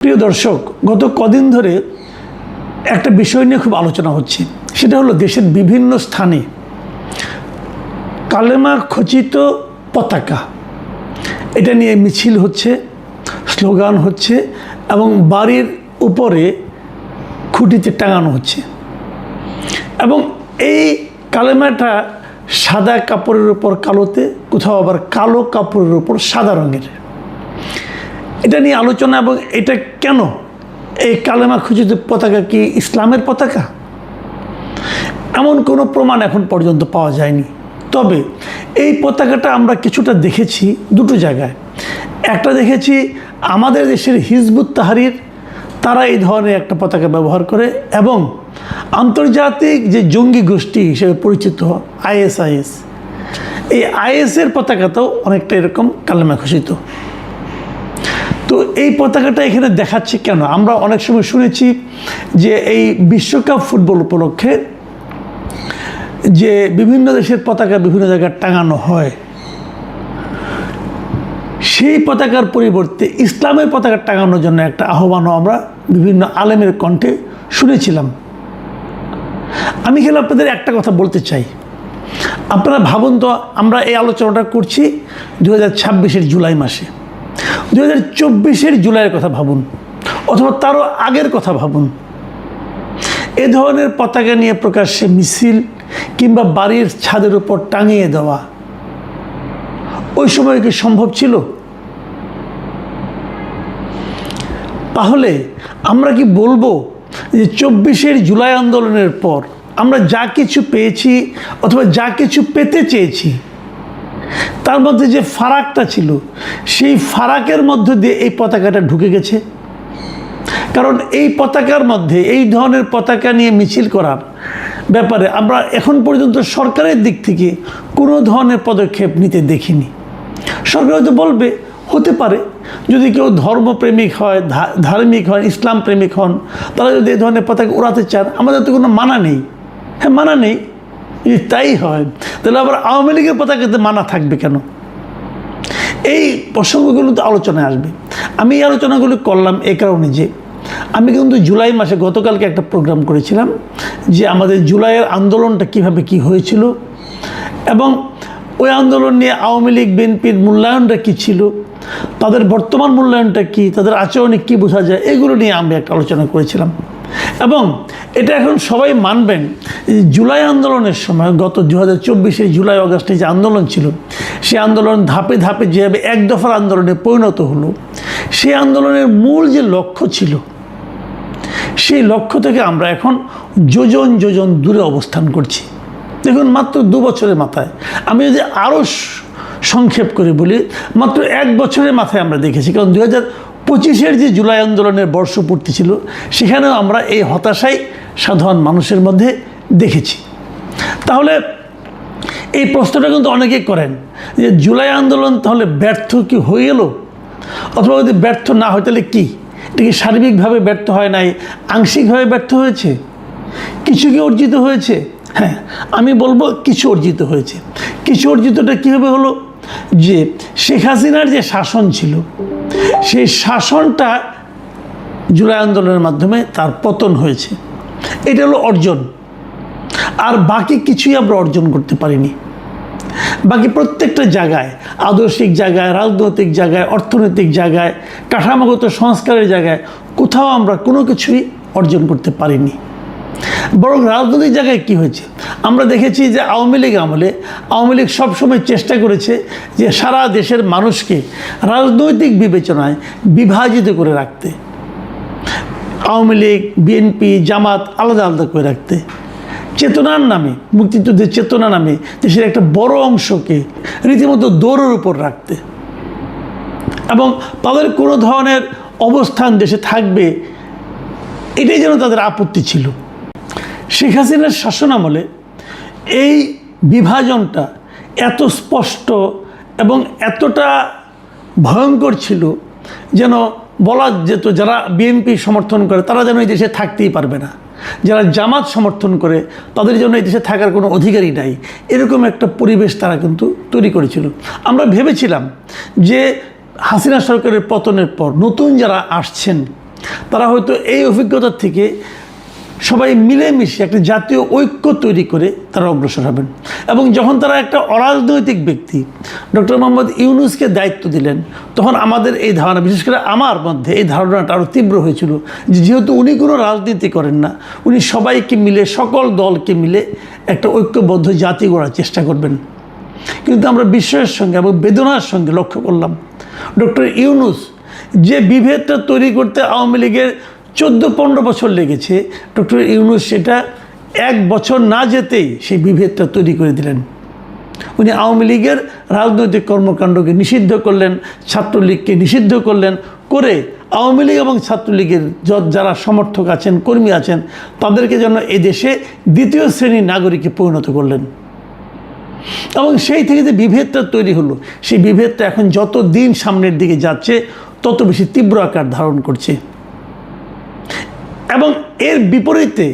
প্রিয় দর্শক, গত কদিন ধরে একটা বিষয় নিয়ে খুব আলোচনা হচ্ছে। সেটা হলো দেশের বিভিন্ন স্থানে কালেমা খচিত পতাকা, এটা নিয়ে মিছিল হচ্ছে, স্লোগান হচ্ছে এবং বাড়ির উপরে খুঁটিতে টাঙানো হচ্ছে। এবং এই কালেমাটা সাদা কাপড়ের উপর কালোতে, কোথাও আবার কালো কাপড়ের উপর সাদা রঙের। এটা নিয়ে আলোচনা। এবং এটা কেন, এই কালেমা খচিত পতাকা কি ইসলামের পতাকা? এমন কোনো প্রমাণ এখন পর্যন্ত পাওয়া যায়নি। তবে এই পতাকাটা আমরা কিছুটা দেখেছি দুটো জায়গায়। একটা দেখেছি আমাদের দেশের হিজবুত তাহরির, তারা এই ধরনের একটা পতাকা ব্যবহার করে, এবং আন্তর্জাতিক যে জঙ্গি গোষ্ঠী হিসেবে পরিচিত ISIS, এই IS-এর পতাকাতেও অনেকটা এরকম কালেমা খচিত। তো এই পতাকাটা এখানে দেখাচ্ছে কেন? আমরা অনেক সময় শুনেছি যে এই বিশ্বকাপ ফুটবল উপলক্ষে যে বিভিন্ন দেশের পতাকা বিভিন্ন জায়গায় টাঙানো হয়, সেই পতাকার পরিবর্তে ইসলামের পতাকা টাঙানোর জন্য একটা আহ্বানও আমরা বিভিন্ন আলেমের কণ্ঠে শুনেছিলাম। আমি খেলে আপনাদের একটা কথা বলতে চাই। আপনারা ভাবুন তো, আমরা এই আলোচনাটা করছি 2026-এর জুলাই মাসে। 2024-এর জুলাইয়ের কথা ভাবুন, অথবা তারও আগের কথা ভাবুন। এ ধরনের পতাকা নিয়ে প্রকাশ্যে মিছিল কিংবা বাড়ির ছাদের উপর টাঙিয়ে দেওয়া ওই সময় কি সম্ভব ছিল? তাহলে আমরা কি বলবো যে 24-এর জুলাই আন্দোলনের পর আমরা যা কিছু পেয়েছি অথবা যা কিছু পেতে চেয়েছি, তার মধ্যে যে ফারাকটা ছিল, সেই ফারাকের মধ্য দিয়ে এই পতাকাটা ঢুকে গেছে? কারণ এই পতাকার মধ্যে, এই ধরনের পতাকা নিয়ে মিছিল করার ব্যাপারে আমরা এখন পর্যন্ত সরকারের দিক থেকে কোনো ধরনের পদক্ষেপ নিতে দেখিনি। সরকার হয়তো বলবে, হতে পারে যদি কেউ ধর্মপ্রেমিক হয়, ধার্মিক হন, ইসলাম প্রেমিক হন, তারা যদি এই ধরনের পতাকা উড়াতে চান, আমাদের তো কোনো মানা নেই। হ্যাঁ, মানা নেই। যদি তাই হয়, তাহলে আবার আওয়ামী লীগের পতাকাতে মানা থাকবে কেন? এই প্রসঙ্গগুলো তো আলোচনায় আসবে। আমি এই আলোচনাগুলো করলাম এই কারণে যে আমি কিন্তু জুলাই মাসে গতকালকে একটা প্রোগ্রাম করেছিলাম যে আমাদের জুলাইয়ের আন্দোলনটা কিভাবে কি হয়েছিল, এবং ওই আন্দোলন নিয়ে আওয়ামী লীগ বিএনপির মূল্যায়নটা কী ছিল, তাদের বর্তমান মূল্যায়নটা কী, তাদের আচরণে কী বোঝা যায়, এগুলো নিয়ে আমি একটা আলোচনা করেছিলাম। এবং এটা এখন সবাই মানবেন, জুলাই আন্দোলনের সময় গত 2024-এর জুলাই আগস্টে যে আন্দোলন ছিল, সেই আন্দোলন ধাপে ধাপে যেভাবে এক দফার আন্দোলনে পরিণত হলো, সেই আন্দোলনের মূল যে লক্ষ্য ছিল, সেই লক্ষ্য থেকে আমরা এখন যোজন যোজন দূরে অবস্থান করছি। দেখুন, মাত্র 2 বছরের মাথায়, আমি যদি আরও সংক্ষেপ করে বলি, মাত্র 1 বছরের মাথায় আমরা দেখেছি। কারণ 2025-এর যে জুলাই আন্দোলনের বর্ষপূর্তি ছিল, সেখানেও আমরা এই হতাশাই সাধারণ মানুষের মধ্যে দেখেছি। তাহলে এই প্রশ্নটা কিন্তু অনেকেই করেন যে জুলাই আন্দোলন তাহলে ব্যর্থ কি হয়ে গেল, অথবা যদি ব্যর্থ না হয় তাহলে কী? এটা কি সার্বিকভাবে ব্যর্থ হয় নাই, আংশিকভাবে ব্যর্থ হয়েছে, কিছু কি অর্জিত হয়েছে? হ্যাঁ, আমি বলবো কিছু অর্জিত হয়েছে। কিছু অর্জিতটা কীভাবে হলো? যে শেখ হাসিনার যে শাসন ছিল, সেই শাসনটা জুলাই আন্দোলনের মাধ্যমে তার পতন হয়েছে। এটা হলো অর্জন। আর বাকি কিছুই আমরা অর্জন করতে পারিনি। বাকি প্রত্যেকটা জায়গায়, আদর্শিক জায়গায়, রাজনৈতিক জায়গায়, অর্থনৈতিক জায়গায়, কাঠামোগত সংস্কারের জায়গায় কোথাও আমরা কোনো কিছুই অর্জন করতে পারিনি। বরং রাজনৈতিক জায়গায় কি হয়েছে, আমরা দেখেছি যে আওয়ামী লীগ আমলে আওয়ামী লীগ সবসময় চেষ্টা করেছে যে সারা দেশের মানুষকে রাজনৈতিক বিবেচনায় বিভাজিত করে রাখতে, আওয়ামী লীগ, বিএনপি, জামাত আলাদা আলাদা করে রাখতে, চেতনার নামে, মুক্তিযুদ্ধের চেতনা নামে দেশের একটা বড় অংশকে রীতিমতো দৌড়ের উপর রাখতে, এবং তাদের কোনো ধরনের অবস্থান দেশে থাকবে এটাই যেন তাদের আপত্তি ছিল। শেখ হাসিনার শাসনামলে এই বিভাজনটা এত স্পষ্ট এবং এতটা ভয়ঙ্কর ছিল যেন বলা যেত যারা বিএনপি সমর্থন করে তারা যেন এই দেশে থাকতেই পারবে না, যারা জামাত সমর্থন করে তাদের জন্য এই দেশে থাকার কোনো অধিকারই নাই, এরকম একটা পরিবেশ তারা কিন্তু তৈরি করেছিল। আমরা ভেবেছিলাম যে হাসিনা সরকারের পতনের পর নতুন যারা আসছেন তারা হয়তো এই অভিজ্ঞতার থেকে সবাই মিলেমিশে একটা জাতীয় ঐক্য তৈরি করে তারা অগ্রসর হবেন। এবং যখন তারা একটা অরাজনৈতিক ব্যক্তি ডক্টর মোহাম্মদ ইউনূসকে দায়িত্ব দিলেন, তখন আমাদের এই ধারণা, বিশেষ করে আমার মধ্যে এই ধারণাটা আরও তীব্র হয়েছিল যে যেহেতু উনি কোনো রাজনীতি করেন না, উনি সবাইকে মিলে, সকল দলকে মিলে একটা ঐক্যবদ্ধ জাতি গড়ার চেষ্টা করবেন। কিন্তু আমরা বিস্ময়ের সঙ্গে এবং বেদনার সঙ্গে লক্ষ্য করলাম ডক্টর ইউনূস যে বিভেদটা তৈরি করতে আওয়ামী লীগের 14-15 বছর লেগেছে, ডক্টর ইউনূস সেটা 1 বছর না যেতেই সেই বিভেদটা তৈরি করে দিলেন। উনি আওয়ামী লীগের রাজনৈতিক কর্মকাণ্ডকে নিষিদ্ধ করলেন, ছাত্রলীগকে নিষিদ্ধ করলেন, করে আওয়ামী লীগ এবং ছাত্রলীগের যারা সমর্থক আছেন, কর্মী আছেন, তাদেরকে যেন এদেশে দ্বিতীয় শ্রেণীর নাগরিকে পরিণত করলেন। এবং সেই থেকে যে বিভেদটা তৈরি হলো, সেই বিভেদটা এখন যত দিন সামনের দিকে যাচ্ছে তত বেশি তীব্র আকার ধারণ করছে। এবং এর বিপরীতে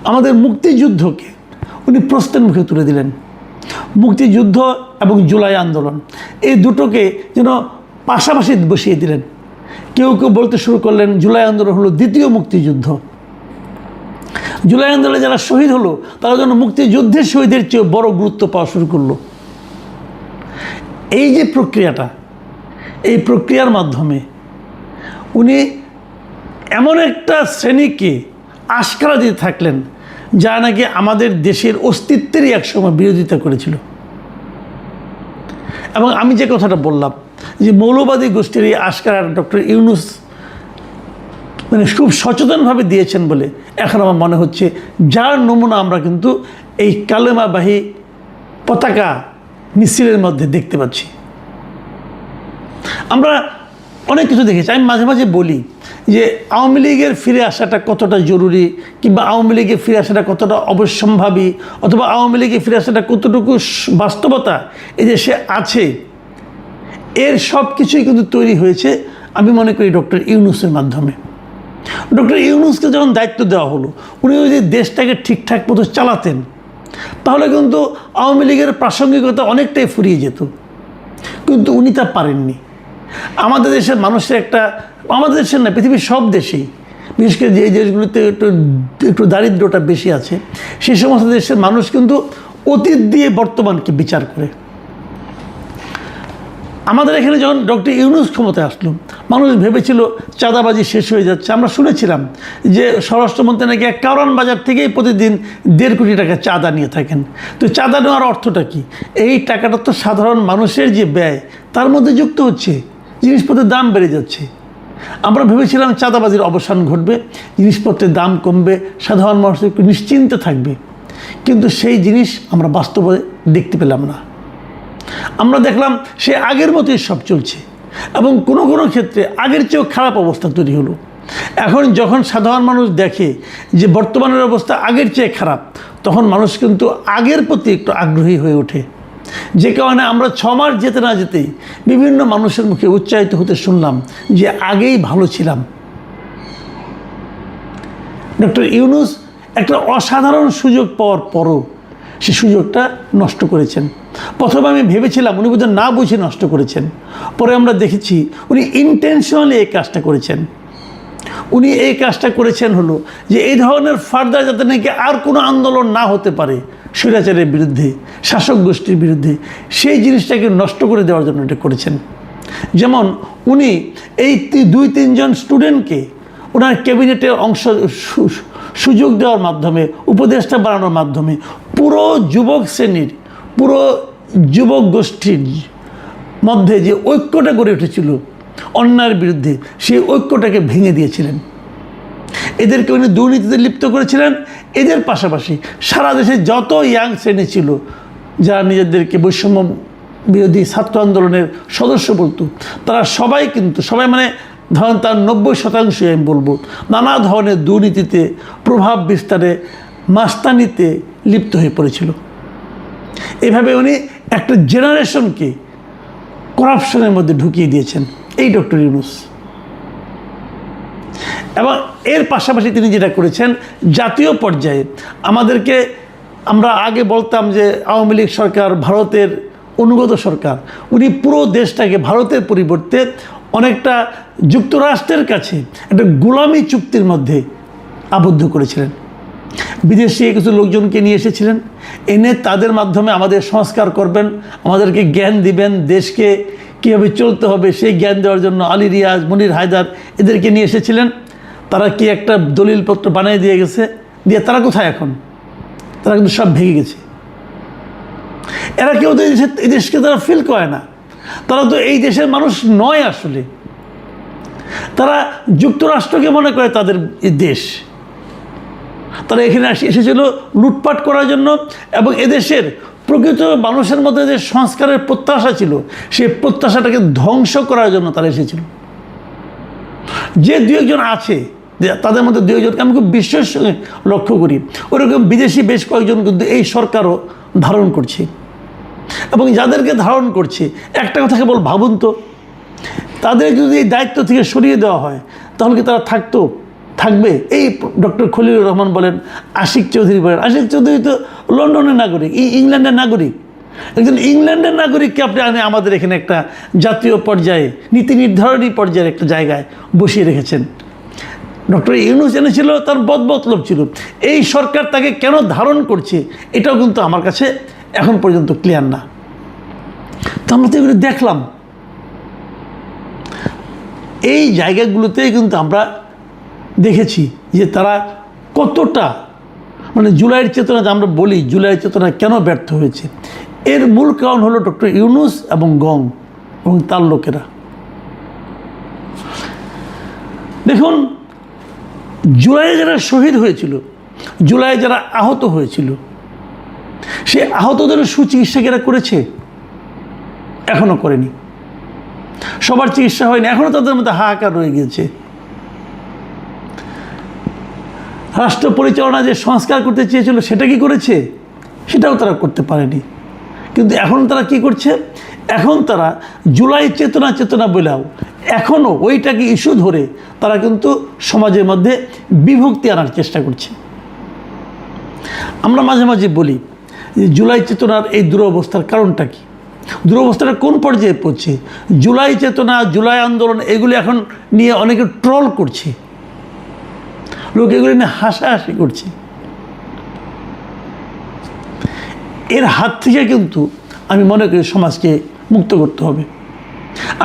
আমাদের মুক্তিযুদ্ধকে উনি প্রশ্নের মুখে তুলে দিলেন। মুক্তিযুদ্ধ এবং জুলাই আন্দোলন এই দুটোকে যেন পাশাপাশি বসিয়ে দিলেন। কেউ কেউ বলতে শুরু করলেন জুলাই আন্দোলন হলো দ্বিতীয় মুক্তিযুদ্ধ। জুলাই আন্দোলনে যারা শহীদ হলো তারা যেন মুক্তিযুদ্ধের শহীদের চেয়ে বড় গুরুত্ব পাওয়া শুরু করলো। এই যে প্রক্রিয়াটা, এই প্রক্রিয়ার মাধ্যমে উনি এমন একটা শ্রেণীকে আশকারা দিতে থাকলেন যারা নাকি আমাদের দেশের অস্তিত্বেরই একসময় বিরোধিতা করেছিল। এবং আমি যে কথাটা বললাম যে মৌলবাদী গোষ্ঠীর এই আশকারা ডক্টর ইউনূস মানে খুব সচেতনভাবে দিয়েছেন বলে এখন আমার মনে হচ্ছে, যার নমুনা আমরা কিন্তু এই কালেমাবাহী পতাকা মিছিলের মধ্যে দেখতে পাচ্ছি। আমরা অনেক কিছু দেখেছি। আমি মাঝে মাঝে বলি যে আওয়ামী লীগের ফিরে আসাটা কতটা জরুরি, কিংবা আওয়ামী লীগে ফিরে আসাটা কতটা অবশ্যম্ভাবী, অথবা আওয়ামী লীগে ফিরে আসাটা কতটুকু বাস্তবতা এই দেশে আছে, এর সব কিছুই কিন্তু তৈরি হয়েছে আমি মনে করি ডক্টর ইউনূসের মাধ্যমে। ডক্টর ইউনূসকে যখন দায়িত্ব দেওয়া হলো, উনি যদি দেশটাকে ঠিকঠাক মতো চালাতেন তাহলে কিন্তু আওয়ামী লীগের প্রাসঙ্গিকতা অনেকটাই ফুরিয়ে যেত, কিন্তু উনি তা পারেননি। আমাদের দেশের মানুষের একটা, আমাদের দেশের না, পৃথিবীর সব দেশেই, বিশেষ করে যে দেশগুলিতে একটু দারিদ্রটা বেশি আছে, সেই সমস্ত দেশের মানুষ কিন্তু অতীত দিয়ে বর্তমানকে বিচার করে। আমাদের এখানে যখন ডক্টর ইউনূস ক্ষমতায় আসলো, মানুষ ভেবেছিল চাঁদাবাজি শেষ হয়ে যাচ্ছে। আমরা শুনেছিলাম যে স্বরাষ্ট্রমন্ত্রী নাকি কারওয়ান বাজার থেকেই প্রতিদিন 1.5 কোটি টাকা চাঁদা নিয়ে থাকেন। তো চাঁদা নেওয়ার অর্থটা কি? এই টাকাটা তো সাধারণ মানুষের যে ব্যয় তার মধ্যে যুক্ত হচ্ছে, জিনিসপত্রের দাম বেড়ে যাচ্ছে। আমরা ভেবেছিলাম চাঁদাবাজির অবসান ঘটবে, জিনিসপত্রের দাম কমবে, সাধারণ মানুষ একটু নিশ্চিন্তে থাকবে, কিন্তু সেই জিনিস আমরা বাস্তবে দেখতে পেলাম না। আমরা দেখলাম সে আগের মতোই সব চলছে, এবং কোনো কোনো ক্ষেত্রে আগের চেয়েও খারাপ অবস্থা তৈরি হলো। এখন যখন সাধারণ মানুষ দেখে যে বর্তমানের অবস্থা আগের চেয়ে খারাপ, তখন মানুষ কিন্তু আগের প্রতি একটু আগ্রহী হয়ে ওঠে। যে কারণে আমরা 6 মাস যেতে না যেতেই বিভিন্ন মানুষের মুখে উচ্চারিত হতে শুনলাম যে আগেই ভালো ছিলাম। ডক্টর ইউনূস একটা অসাধারণ সুযোগ পাওয়ার পরও সে সুযোগটা নষ্ট করেছেন। প্রথমে আমি ভেবেছিলাম উনি বোধহয় না বুঝে নষ্ট করেছেন, পরে আমরা দেখেছি উনি ইন্টেনশনালি এই কাজটা করেছেন। উনি এই কাজটা করেছেন হলো যে এই ধরনের ফার্দার যাতে নাকি আর কোনো আন্দোলন না হতে পারে স্বৈরাচারের বিরুদ্ধে, শাসক গোষ্ঠীর বিরুদ্ধে, সেই জিনিসটাকে নষ্ট করে দেওয়ার জন্য এটা করেছেন। যেমন উনি এই 2-3 জন স্টুডেন্টকে ওনার ক্যাবিনেটের অংশ সুযোগ দেওয়ার মাধ্যমে, উপদেষ্টা বানানোর মাধ্যমে পুরো যুবক শ্রেণীর, পুরো যুবক গোষ্ঠীর মধ্যে যে ঐক্যটা গড়ে উঠেছিল অন্যায়ের বিরুদ্ধে, সেই ঐক্যটাকে ভেঙে দিয়েছিলেন। এদেরকে উনি দুর্নীতিতে লিপ্ত করেছিলেন। এদের পাশাপাশি সারা দেশে যত ইয়াং শ্রেণী ছিল যারা নিজেদেরকে বৈষম্য বিরোধী ছাত্র আন্দোলনের সদস্য বলতো, তারা সবাই কিন্তু, সবাই মানে ধরেন তার 90% আমি বলবো, নানা ধরনের দুর্নীতিতে, প্রভাব বিস্তারে, মাস্তানিতে লিপ্ত হয়ে পড়েছিল। এভাবে উনি একটা জেনারেশনকে করাপশনের মধ্যে ঢুকিয়ে দিয়েছেন এই ডক্টর ইউনূস। এবং এর পাশাপাশি তিনি যেটা করেছেন, জাতীয় পর্যায়ে আমাদেরকে, আমরা আগে বলতাম যে আওয়ামী লীগ সরকার ভারতের অনুগত সরকার, উনি পুরো দেশটাকে ভারতের পরিবর্তে অনেকটা যুক্তরাষ্ট্রের কাছে একটা গোলামি চুক্তির মধ্যে আবদ্ধ করেছিলেন। বিদেশি কিছু লোকজনকে নিয়ে এসেছিলেন, এনে তাদের মাধ্যমে আমাদের সংস্কার করবেন, আমাদেরকে জ্ঞান দিবেন, দেশকে কীভাবে চলতে হবে সেই জ্ঞান দেওয়ার জন্য আলী রিয়াজ, মনির হায়দার এদেরকে নিয়ে এসেছিলেন। তারা কি একটা দলিলপত্র বানিয়ে দিয়ে গেছে, দিয়ে তারা কোথায় এখন? তারা কিন্তু সব ভেঙে গেছে। এরা কেউ তো এই দেশকে তারা ফিল করে না, তারা তো এই দেশের মানুষ নয়। আসলে তারা যুক্তরাষ্ট্রকে মনে করে তাদের দেশ। তারা এখানে এসেছিল লুটপাট করার জন্য, এবং এদেশের প্রকৃত মানুষের মধ্যে যে সংস্কারের প্রত্যাশা ছিল সেই প্রত্যাশাটাকে ধ্বংস করার জন্য তারা এসেছিল। যে দু একজন আছে, তাদের মধ্যে দু একজনকে আমি খুব বিশ্বাস লক্ষ্য করি, ওরকম বিদেশি বেশ কয়েকজন কিন্তু এই সরকারও ধারণ করছে। এবং যাদেরকে ধারণ করছে, একটা কথা কেবল ভাবুন তো, তাদের যদি এই দায়িত্ব থেকে সরিয়ে দেওয়া হয় তাহলে কি তারা থাকবে? এই ডক্টর খলিলুর রহমান বলেন, আশিক চৌধুরী বলেন, আশিক চৌধুরী তো লন্ডনের নাগরিক, ইংল্যান্ডের নাগরিক। একজন ইংল্যান্ডের নাগরিককে আপনি আমাদের এখানে একটা জাতীয় পর্যায়ে নীতি নির্ধারণী পর্যায়ের একটা জায়গায় বসিয়ে রেখেছেন। ডক্টর ইউনূস এনেছিল, তার বদমতলব ছিল। এই সরকার তাকে কেন ধারণ করছে এটাও কিন্তু আমার কাছে এখন পর্যন্ত ক্লিয়ার না। তো আমরা তো এগুলো দেখলাম, এই জায়গাগুলোতেই কিন্তু আমরা দেখেছি যে তারা কতটা, মানে জুলাইয়ের চেতনা, আমরা বলি জুলাইয়ের চেতনা কেন ব্যর্থ হয়েছে, এর মূল কারণ হলো ডক্টর ইউনূস এবং গং এবং তার লোকেরা। দেখুন, জুলাইয়ে যারা শহীদ হয়েছিল, জুলাইয়ে যারা আহত হয়েছিল, সে আহতদের সুচিকিৎসা করেছে? এখনও করেনি। সবার চিকিৎসা হয়নি, এখনও তাদের মধ্যে হাহাকার রয়ে গিয়েছে। রাষ্ট্র পরিচালনা যে সংস্কার করতে চেয়েছিল সেটা কি করেছে? সেটাও তারা করতে পারেনি। কিন্তু এখন তারা কি করছে? এখন তারা জুলাই চেতনা বলেও এখনও ওইটাকে ইস্যু ধরে তারা কিন্তু সমাজের মধ্যে বিভক্তি আনার চেষ্টা করছে। আমরা মাঝে মাঝে বলি যে জুলাই চেতনার এই দুরবস্থার কারণটা কি, দুরবস্থাটা কোন পর্যায়ে পড়ছে। জুলাই চেতনা, জুলাই আন্দোলন এগুলি এখন নিয়ে অনেকে ট্রল করছে, লোক এগুলি নিয়ে হাসাহাসি করছে। এর হাত থেকে কিন্তু আমি মনে করি সমাজকে মুক্ত করতে হবে।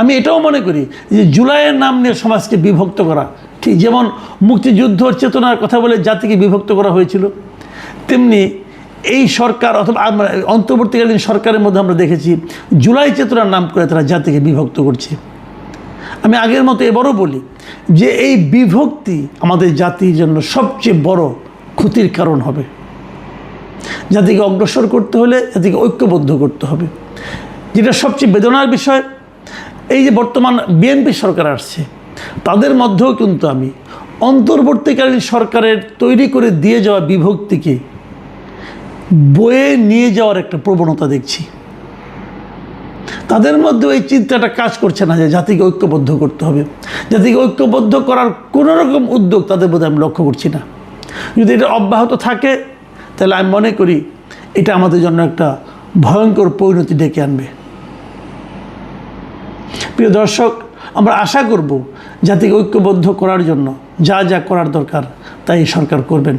আমি এটাও মনে করি যে জুলাইয়ের নাম নিয়ে সমাজকে বিভক্ত করা ঠিক যেমন মুক্তিযুদ্ধর চেতনার কথা বলে জাতিকে বিভক্ত করা হয়েছিল, তেমনি এই সরকার অথবা অন্তর্বর্তীকালীন সরকারের মধ্যে আমরা দেখেছি জুলাই চেতনার নাম করে তারা জাতিকে বিভক্ত করছে। আমি আগের মতো এবারও বলি যে এই বিভক্তি আমাদের জাতির জন্য সবচেয়ে বড় ক্ষতির কারণ হবে। জাতিকে অগ্রসর করতে হলে জাতিকে ঐক্যবদ্ধ করতে হবে। যেটা সবচেয়ে বেদনার বিষয়, এই যে বর্তমান বিএনপি সরকার আসছে, তাদের মধ্যেও কিন্তু আমি অন্তর্বর্তীকালীন সরকারের তৈরি করে দিয়ে যাওয়া বিভক্তিকে বয়ে নিয়ে যাওয়ার একটা প্রবণতা দেখছি। তাদের মধ্যে এই চিন্তাটা কাজ করছে না যে জাতিকে ঐক্যবদ্ধ করতে হবে। জাতিকে ঐক্যবদ্ধ করার কোনো রকম উদ্যোগ তাদের মধ্যে আমি লক্ষ্য করছি না। যদি এটা অব্যাহত থাকে তাহলে আমি মনে করি এটা আমাদের জন্য একটা ভয়ঙ্কর পরিণতি ডেকে আনবে। প্রিয় দর্শক, আমরা আশা করব জাতিকে ঐক্যবদ্ধ করার জন্য যা যা করার দরকার তাই সরকার করবেন।